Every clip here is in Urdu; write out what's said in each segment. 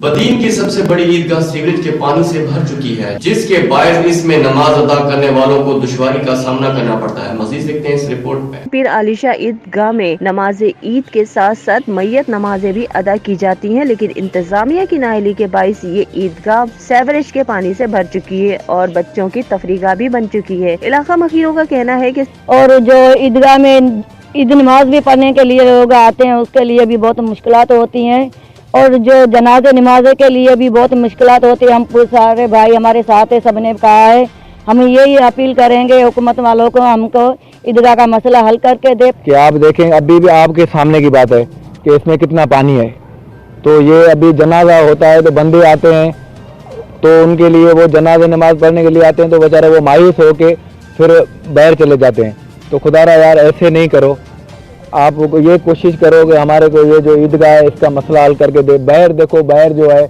بدین کی سب سے بڑی عیدگاہ سیوریج کے پانی سے بھر چکی ہے، جس کے باعث اس میں نماز ادا کرنے والوں کو دشواری کا سامنا کرنا پڑتا ہے۔ مزید دیکھتے ہیں اس رپورٹ میں۔ پیر علیشہ عیدگاہ میں نماز عید کے ساتھ ساتھ میت نمازیں بھی ادا کی جاتی ہیں، لیکن انتظامیہ کی نااہلی کے باعث یہ عیدگاہ سیوریج کے پانی سے بھر چکی ہے اور بچوں کی تفریح گاہ بھی بن چکی ہے۔ علاقہ مخیروں کا کہنا ہے کہ اور جو عیدگاہ میں عید نماز بھی پڑھنے کے لیے لوگ آتے ہیں، اس کے لیے بھی بہت مشکلات ہوتی ہیں، اور جو جنازے نمازے کے لیے بھی بہت مشکلات ہوتی ہیں۔ ہم سارے بھائی ہمارے ساتھ ہیں، سب نے کہا ہے ہم یہی اپیل کریں گے حکومت والوں کو، ہم کو عیدگاہ کا مسئلہ حل کر کے دے۔ کہ آپ دیکھیں ابھی بھی آپ کے سامنے کی بات ہے کہ اس میں کتنا پانی ہے، تو یہ ابھی جنازہ ہوتا ہے تو بندے آتے ہیں، تو ان کے لیے وہ جنازہ نماز پڑھنے کے لیے آتے ہیں تو بیچارے وہ مایوس ہو کے پھر باہر چلے جاتے ہیں۔ تو خدا را یار ایسے نہیں کرو، آپ یہ کوشش کرو کہ ہمارے کو یہ جو عیدگاہ ہے اس کا مسئلہ حل کر کے دے۔ باہر دیکھو، باہر جو ہے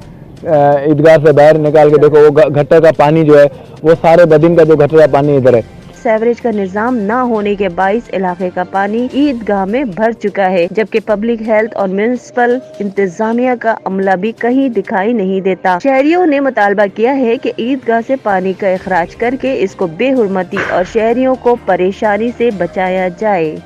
عیدگاہ سے باہر نکال کے دیکھو، وہ گٹر کا پانی جو ہے وہ سارے بدن کا جو گٹر کا پانی ادھر ہے۔ سیوریج کا نظام نہ ہونے کے باعث علاقے کا پانی عیدگاہ میں بھر چکا ہے، جبکہ پبلک ہیلتھ اور میونسپل انتظامیہ کا عملہ بھی کہیں دکھائی نہیں دیتا۔ شہریوں نے مطالبہ کیا ہے کہ عیدگاہ سے پانی کا اخراج کر کے اس کو بے حرمتی اور شہریوں کو پریشانی سے بچایا جائے۔